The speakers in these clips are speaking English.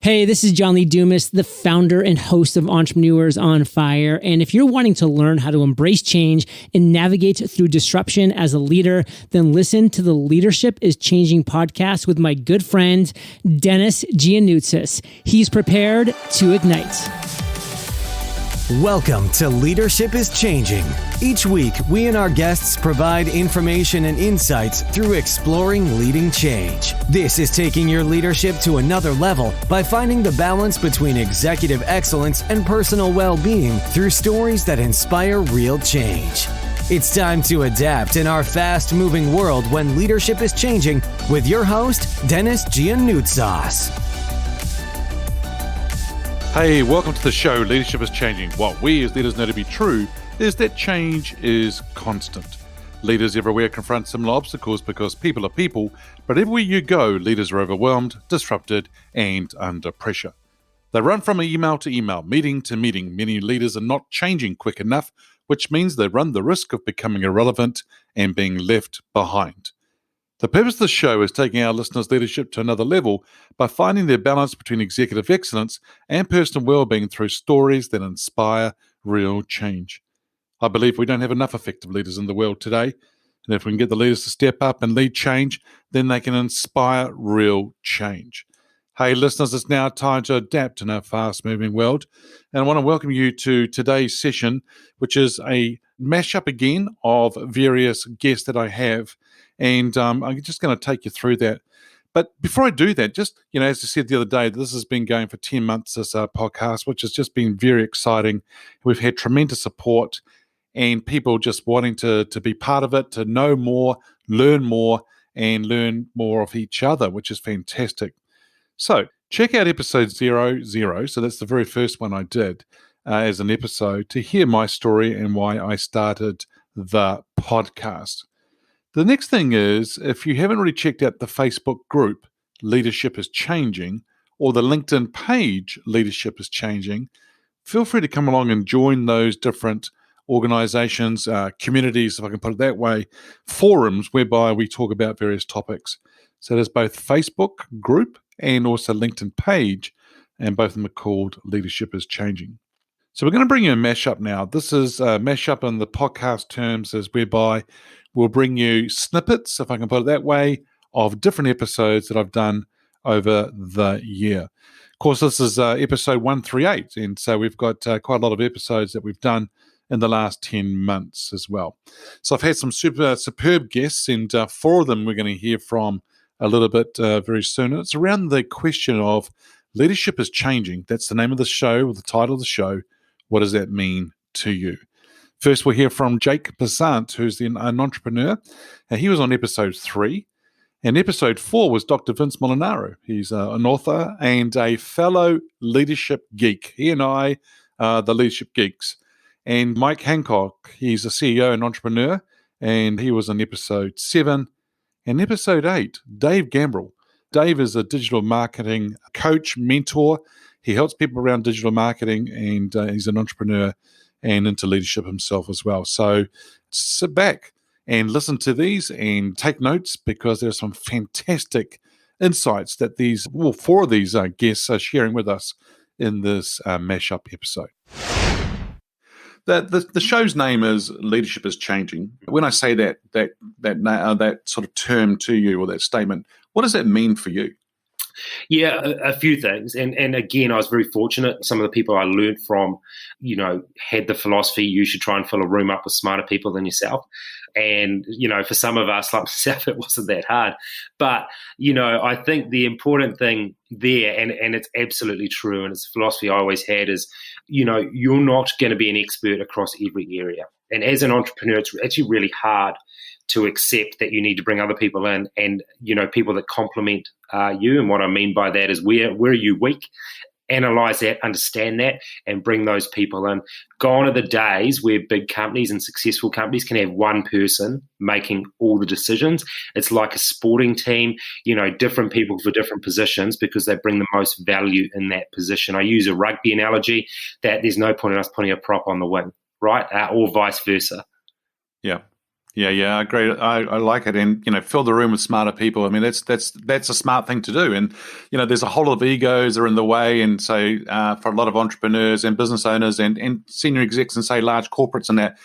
Hey, this is John Lee Dumas, the founder and host of Entrepreneurs on Fire. And if you're wanting to learn how to embrace change and navigate through disruption as a leader, then listen to the Leadership is Changing podcast with my good friend, Denis. He's prepared to ignite. Welcome to Leadership is Changing. Each week, we and our guests provide information and insights through exploring leading change. This is taking your leadership to another level by finding the balance between executive excellence and personal well-being through stories that inspire real change. It's time to adapt in our fast-moving world when leadership is changing with your host, Denis Giannoutsas. Hey, welcome to the show, Leadership is Changing. What we as leaders know to be true is that change is constant. Leaders everywhere confront similar obstacles because people are people, but everywhere you go, leaders are overwhelmed, disrupted, and under pressure. They run from email to email, meeting to meeting. Many leaders are not changing quick enough, which means they run the risk of becoming irrelevant and being left behind. The purpose of the show is taking our listeners' leadership to another level by finding their balance between executive excellence and personal well-being through stories that inspire real change. I believe we don't have enough effective leaders in the world today, and if we can get the leaders to step up and lead change, then they can inspire real change. Hey listeners, it's now time to adapt in our fast-moving world, and I want to welcome you to today's session, which is a mashup again of various guests that I have. And I'm just going to take you through that. But before I do that, just, as I said the other day, this has been going for 10 months, this podcast, which has just been very exciting. We've had tremendous support and people just wanting to be part of it, to know more, and learn more of each other, which is fantastic. So check out episode 00. So that's the very first one I did as an episode to hear my story and why I started the podcast. The next thing is, if you haven't already checked out the Facebook group, Leadership is Changing, or the LinkedIn page, Leadership is Changing, feel free to come along and join those different organizations, communities, if I can put it that way, forums whereby we talk about various topics. So there's both Facebook group and also LinkedIn page, and both of them are called Leadership is Changing. So we're going to bring you a mashup now. This is a mashup in the podcast terms is whereby we'll bring you snippets, if I can put it that way, of different episodes that I've done over the year. Of course, this is episode 138, and so we've got quite a lot of episodes that we've done in the last 10 months as well. So I've had some superb guests, and 4 of them we're going to hear from a little bit very soon. It's around the question of leadership is changing. That's the name of the show, or the title of the show. What does that mean to you? First, we'll hear from Jake Bezzant, who's an entrepreneur. He was on episode 3. And episode 4 was Dr. Vince Molinaro. He's an author and a fellow leadership geek. He and I are the leadership geeks. And Mike Handcock, he's a CEO and entrepreneur, and he was on episode 7. And episode 8, Dave Gambrill. Dave is a digital marketing coach, mentor. He helps people around digital marketing, and he's an entrepreneur and into leadership himself as well. So sit back and listen to these and take notes, because there's some fantastic insights that 4 of these guests are sharing with us in this mashup episode. The show's name is Leadership is Changing. When I say that sort of term to you, or that statement, what does that mean for you? Yeah, a few things. And again, I was very fortunate. Some of the people I learned from, had the philosophy you should try and fill a room up with smarter people than yourself. And, for some of us, like myself, it wasn't that hard. But, I think the important thing there, and it's absolutely true, and it's a philosophy I always had, is, you're not going to be an expert across every area. And as an entrepreneur, it's actually really hard to accept that you need to bring other people in, and people that complement you. And what I mean by that is where are you weak? Analyze that, understand that, and bring those people in. Gone are the days where big companies and successful companies can have one person making all the decisions. It's like a sporting team, different people for different positions, because they bring the most value in that position. I use a rugby analogy that there's no point in us putting a prop on the wing, right? Or vice versa. Yeah. Yeah, I agree. I like it, and fill the room with smarter people. I mean, that's a smart thing to do. And there's a whole lot of egos that are in the way, and so for a lot of entrepreneurs and business owners and senior execs and say large corporates and that,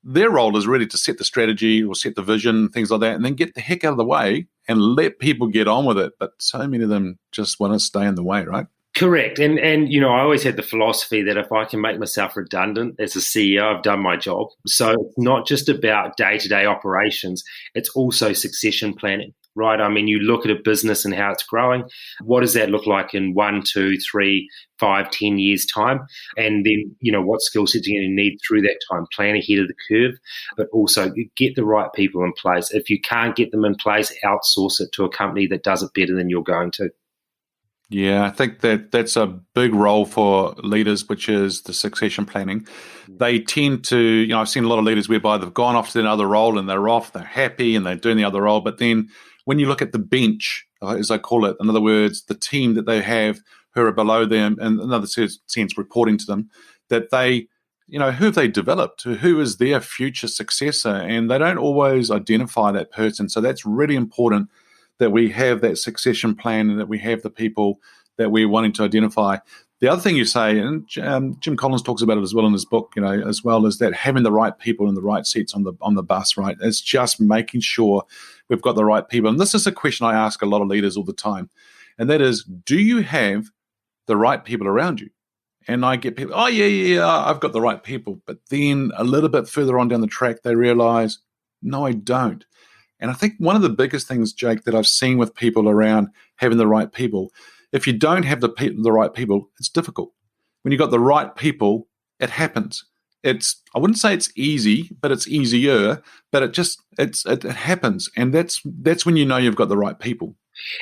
their role is really to set the strategy or set the vision, things like that, and then get the heck out of the way and let people get on with it. But so many of them just want to stay in the way, right? Correct. And I always had the philosophy that if I can make myself redundant as a CEO, I've done my job. So it's not just about day-to-day operations, it's also succession planning, right? I mean, you look at a business and how it's growing. What does that look like in 1, 2, 3, 5, 10 years' time? And then, what skill sets you're going to need through that time. Plan ahead of the curve, but also get the right people in place. If you can't get them in place, outsource it to a company that does it better than you're going to. Yeah, I think that's a big role for leaders, which is the succession planning. They tend to, I've seen a lot of leaders whereby they've gone off to another role and they're off, they're happy and they're doing the other role. But then when you look at the bench, as I call it, in other words, the team that they have who are below them, and in another sense reporting to them, that they, who have they developed? Who is their future successor? And they don't always identify that person. So that's really important, that we have that succession plan and that we have the people that we're wanting to identify. The other thing you say, and Jim Collins talks about it as well in his book, as well, is that having the right people in the right seats on the bus, right? It's just making sure we've got the right people. And this is a question I ask a lot of leaders all the time, and that is, do you have the right people around you? And I get people, I've got the right people. But then a little bit further on down the track, they realize, no, I don't. And I think one of the biggest things, Jake, that I've seen with people around having the right people, if you don't have the right people, it's difficult. When you've got the right people, it happens. I wouldn't say it's easy, but it's easier. But it happens, and that's when you know you've got the right people.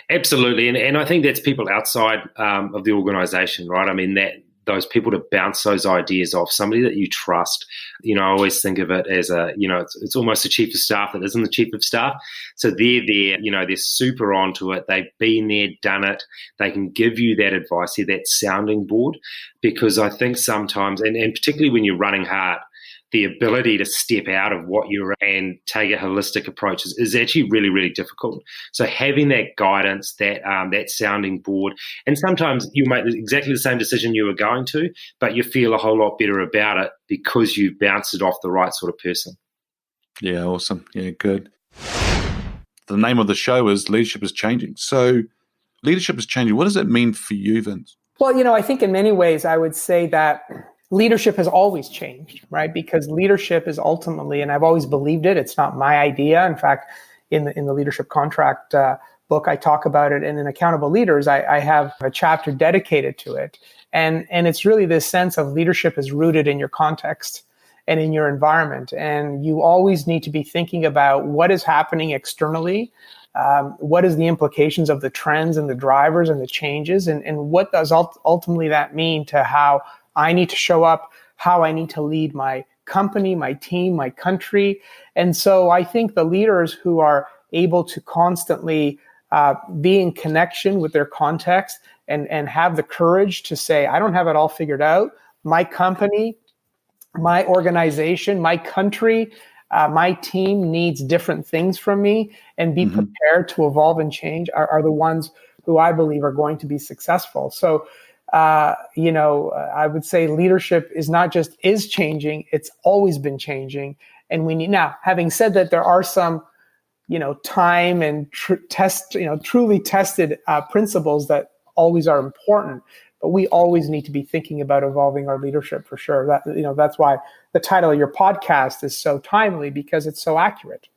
Absolutely, and I think that's people outside of the organisation, right? I mean, that those people to bounce those ideas off, somebody that you trust. I always think of it as it's almost the chief of staff that isn't the chief of staff. So they're there, they're super onto it. They've been there, done it. They can give you that advice, that sounding board, because I think sometimes, and particularly when you're running hard, the ability to step out of what you're and take a holistic approach is actually really, really difficult. So having that guidance, that sounding board, and sometimes you make exactly the same decision you were going to, but you feel a whole lot better about it because you bounced it off the right sort of person. Yeah, awesome. Yeah, good. The name of the show is Leadership is Changing. So leadership is changing. What does it mean for you, Vince? Well, I think in many ways I would say that leadership has always changed, right? Because leadership is ultimately, and I've always believed it, it's not my idea. In fact, in the Leadership Contract book, I talk about it. And in Accountable Leaders, I have a chapter dedicated to it. And it's really this sense of leadership is rooted in your context and in your environment. And you always need to be thinking about what is happening externally, what is the implications of the trends and the drivers and the changes, and what does ultimately that mean to how I need to show up, how I need to lead my company, my team, my country. And so I think the leaders who are able to constantly be in connection with their context and have the courage to say, I don't have it all figured out. My company, my organization, my country, my team needs different things from me, and be prepared to evolve and change are the ones who I believe are going to be successful. So I would say leadership is not just is changing, it's always been changing. And we need, now, having said that, there are some, time and truly tested principles that always are important, but we always need to be thinking about evolving our leadership for sure. That's why the title of your podcast is so timely, because it's so accurate.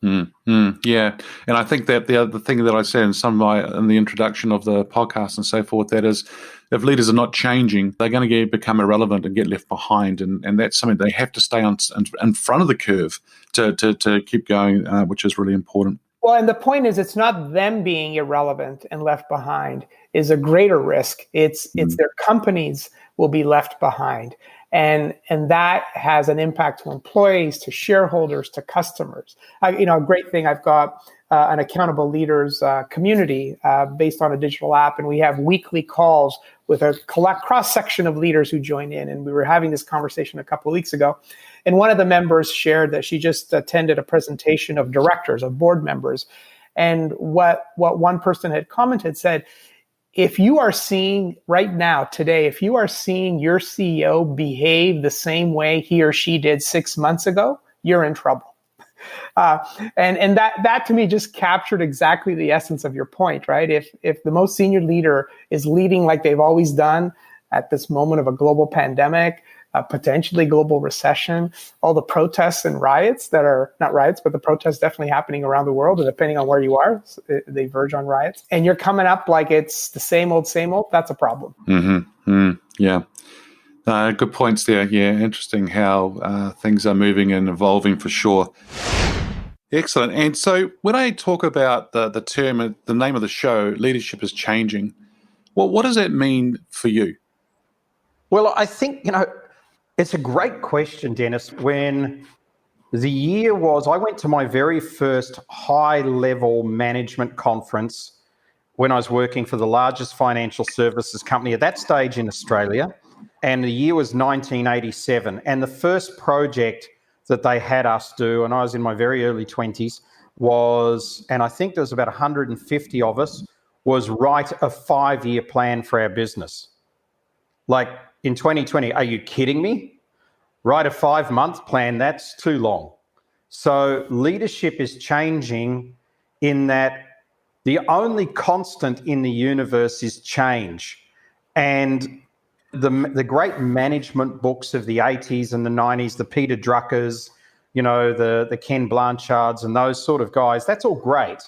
Yeah, and I think that the other thing that I said in the introduction of the podcast and so forth, that is, if leaders are not changing, they're going to become irrelevant and get left behind, and that's something they have to stay in front of the curve to keep going, which is really important. Well, and the point is, it's not them being irrelevant and left behind is a greater risk. It's their companies will be left behind. And that has an impact to employees, to shareholders, to customers. A great thing, I've got an accountable leaders community based on a digital app, and we have weekly calls with a cross-section of leaders who join in. And we were having this conversation a couple of weeks ago, and one of the members shared that she just attended a presentation of directors, of board members, and what one person had commented said, if you are seeing right now, today, if you are seeing your CEO behave the same way he or she did 6 months ago, you're in trouble. And that to me just captured exactly the essence of your point, right? If the most senior leader is leading like they've always done at this moment of a global pandemic, potentially global recession, all the protests and riots that are not riots, but the protests definitely happening around the world, and depending on where you are, they verge on riots. And you're coming up like it's the same old, that's a problem. Yeah. Good points there. Yeah, interesting how things are moving and evolving for sure. Excellent. And so when I talk about the term, the name of the show, Leadership is Changing, well, what does that mean for you? Well, I think, it's a great question, Denis. When the year was, I went to my very first high-level management conference when I was working for the largest financial services company at that stage in Australia, and the year was 1987. And the first project that they had us do, and I was in my very early 20s, was, and I think there was about 150 of us, was write a 5-year plan for our business. Like, in 2020, are you kidding me? Write a 5-month plan, that's too long. So leadership is changing in that the only constant in the universe is change. And the great management books of the 80s and the 90s, the Peter Druckers, the Ken Blanchards and those sort of guys, that's all great.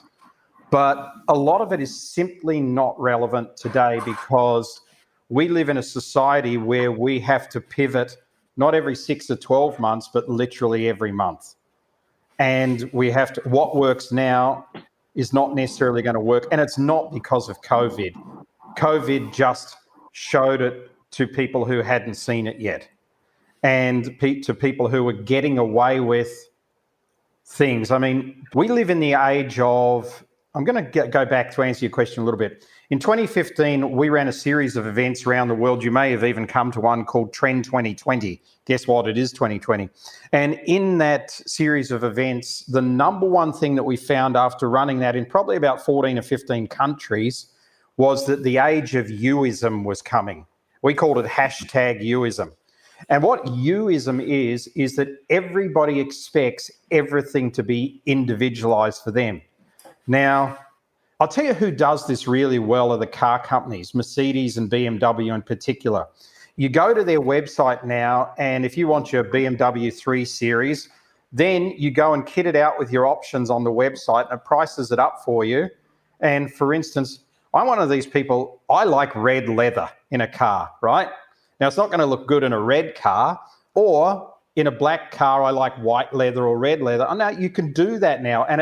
But a lot of it is simply not relevant today because we live in a society where we have to pivot not every 6 or 12 months, but literally every month. And we have to, what works now is not necessarily going to work. And it's not because of COVID. COVID just showed it to people who hadn't seen it yet, and to people who were getting away with things. I mean, we live in the age of, I'm going to go back to answer your question a little bit. In 2015, we ran a series of events around the world. You may have even come to one called Trend 2020. Guess what? It is 2020. And in that series of events, the number one thing that we found after running that in probably about 14 or 15 countries was that the age of youism was coming. We called it #youism. And what youism is that everybody expects everything to be individualized for them. Now, I'll tell you who does this really well are the car companies, Mercedes and BMW in particular. You go to their website now, and if you want your BMW 3 Series, then you go and kit it out with your options on the website, and it prices it up for you. And for instance, I'm one of these people, I like red leather in a car, right? Now, it's not going to look good in a red car, or in a black car, I like white leather or red leather. And now you can do that now, and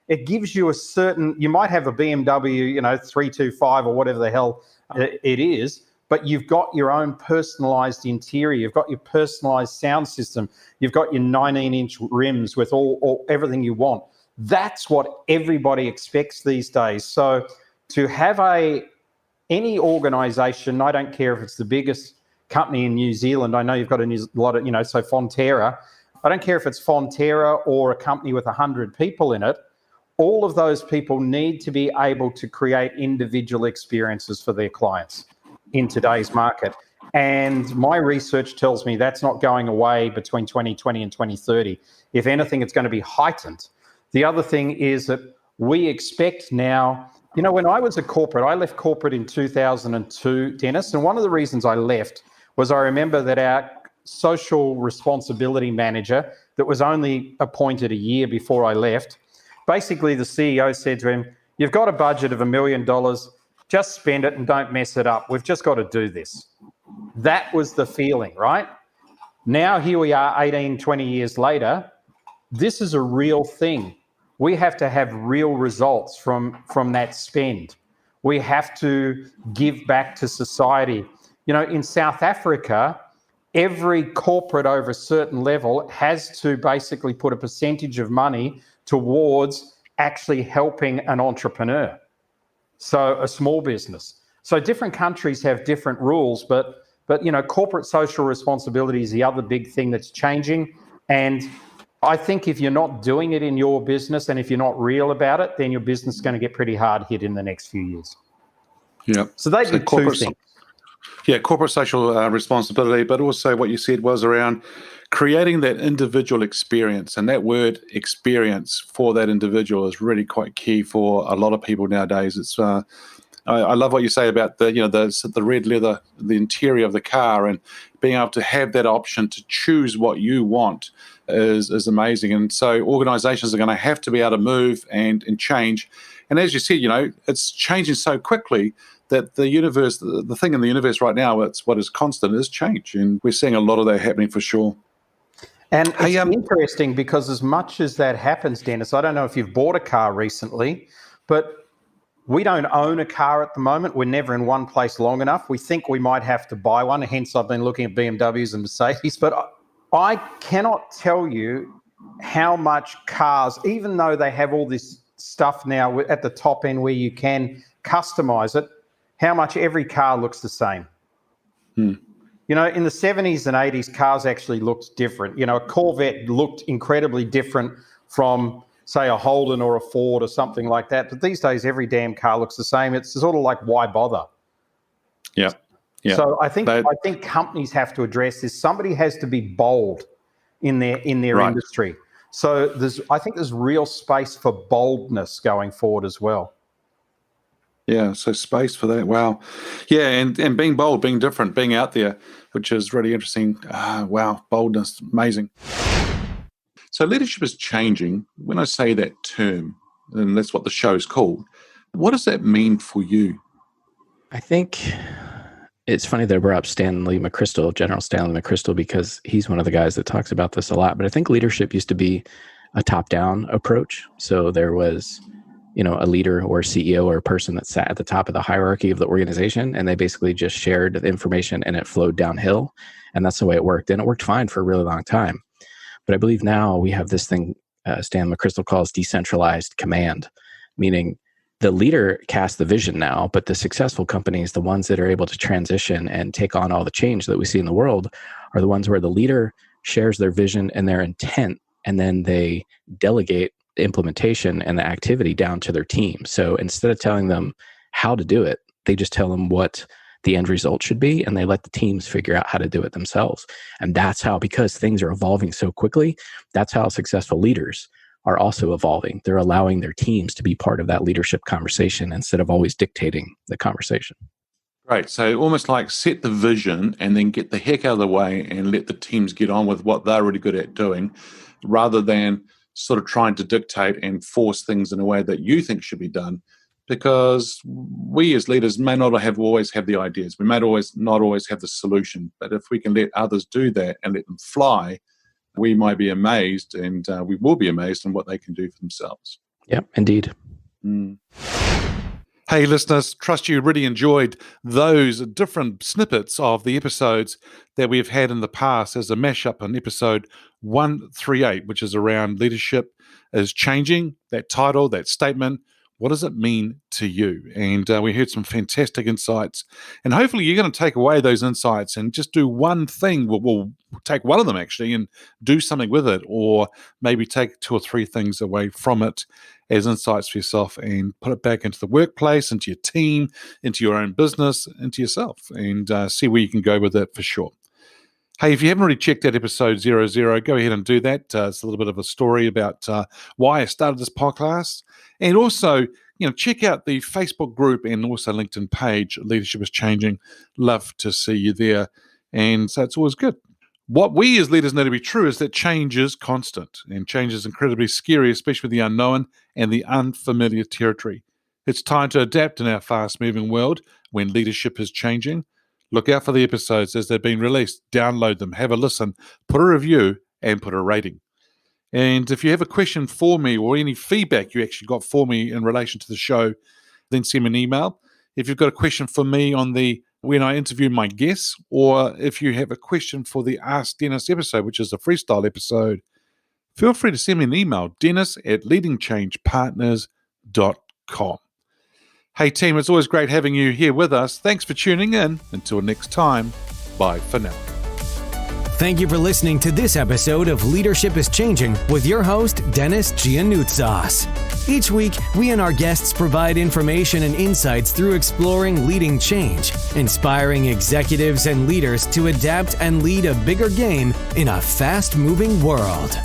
it gives you a certain, you might have a BMW, 325 or whatever the hell it is, but you've got your own personalized interior. You've got your personalized sound system. You've got your 19-inch rims with everything you want. That's what everybody expects these days. So to have any organization, I don't care if it's the biggest company in New Zealand, I know you've got a lot of, so Fonterra, I don't care if it's Fonterra or a company with 100 people in it, all of those people need to be able to create individual experiences for their clients in today's market. And my research tells me that's not going away between 2020 and 2030. If anything, it's going to be heightened. The other thing is that we expect now, when I was a corporate, I left corporate in 2002, Denis, and one of the reasons I left was I remember that our social responsibility manager that was only appointed a year before I left, basically the CEO said to him, you've got a budget of $1 million, just spend it and don't mess it up. We've just got to do this. That was the feeling, right? Now here we are 18, 20 years later. This is a real thing. We have to have real results from that spend. We have to give back to society. In South Africa, every corporate over a certain level has to basically put a percentage of money towards actually helping an entrepreneur, so a small business. So different countries have different rules, but corporate social responsibility is the other big thing that's changing. And I think if you're not doing it in your business and if you're not real about it, then your business is going to get pretty hard hit in the next few years. Yeah. So they do two things. Yeah, corporate social responsibility, but also what you said was around creating that individual experience. And that word experience for that individual is really quite key for a lot of people nowadays. It's I love what you say about the red leather, the interior of the car, and being able to have that option to choose what you want is amazing. And so organizations are going to have to be able to move and change. And as you said, it's changing so quickly that the universe, the thing in the universe right now, it's what is constant is change. And we're seeing a lot of that happening for sure. And it's interesting because as much as that happens, Denis, I don't know if you've bought a car recently, but we don't own a car at the moment. We're never in one place long enough. We think we might have to buy one. Hence, I've been looking at BMWs and Mercedes. But I cannot tell you how much cars, even though they have all this stuff now at the top end where you can customize it, how much every car looks the same. In the 70s and 80s, cars actually looked different. A Corvette looked incredibly different from, say, a Holden or a Ford or something like that. But these days, every damn car looks the same. It's sort of like, why bother? Yeah. So I think companies have to address this. Somebody has to be bold in their Right. industry. So I think there's real space for boldness going forward as well. Yeah, so space for that. Wow. Yeah, and being bold, being different, being out there, which is really interesting. Wow, boldness, amazing. So leadership is changing. When I say that term, and that's what the show's called, what does that mean for you? I think it's funny that I brought up General Stanley McChrystal, because he's one of the guys that talks about this a lot. But I think leadership used to be a top-down approach. So there was a leader or CEO or a person that sat at the top of the hierarchy of the organization, and they basically just shared the information and it flowed downhill. And that's the way it worked. And it worked fine for a really long time. But I believe now we have this thing Stan McChrystal calls decentralized command, meaning the leader casts the vision now, but the successful companies, the ones that are able to transition and take on all the change that we see in the world, are the ones where the leader shares their vision and their intent, and then they delegate the implementation and the activity down to their team. So instead of telling them how to do it, they just tell them what the end result should be, and they let the teams figure out how to do it themselves. And that's how, because things are evolving so quickly, that's how successful leaders are also evolving. They're allowing their teams to be part of that leadership conversation instead of always dictating the conversation. Right. So almost like set the vision and then get the heck out of the way and let the teams get on with what they're really good at doing, rather than sort of trying to dictate and force things in a way that you think should be done. Because we as leaders may not always have the ideas. We may not always have the solution. But if we can let others do that and let them fly, we might be amazed, and we will be amazed in what they can do for themselves. Yeah, indeed. Hey, listeners, trust you really enjoyed those different snippets of the episodes that we've had in the past as a mashup on episode 138, which is around leadership is changing. That title, that statement, what does it mean to you? And we heard some fantastic insights. And hopefully you're going to take away those insights and just do one thing. We'll take one of them actually and do something with it, or maybe take 2 or 3 things away from it as insights for yourself and put it back into the workplace, into your team, into your own business, into yourself, and see where you can go with it for sure. Hey, if you haven't already checked out episode 00, go ahead and do that. It's a little bit of a story about why I started this podcast. And also, check out the Facebook group and also LinkedIn page, Leadership is Changing. Love to see you there. And so it's always good. What we as leaders know to be true is that change is constant, and change is incredibly scary, especially with the unknown and the unfamiliar territory. It's time to adapt in our fast-moving world when leadership is changing. Look out for the episodes as they've been released. Download them, have a listen, put a review, and put a rating. And if you have a question for me or any feedback you actually got for me in relation to the show, then send me an email. If you've got a question for me when I interview my guests, or if you have a question for the Ask Denis episode, which is a freestyle episode, feel free to send me an email, dennis@leadingchangepartners.com. Hey team, it's always great having you here with us. Thanks for tuning in. Until next time, bye for now. Thank you for listening to this episode of Leadership is Changing with your host, Denis Giannoutsas. Each week, we and our guests provide information and insights through exploring leading change, inspiring executives and leaders to adapt and lead a bigger game in a fast-moving world.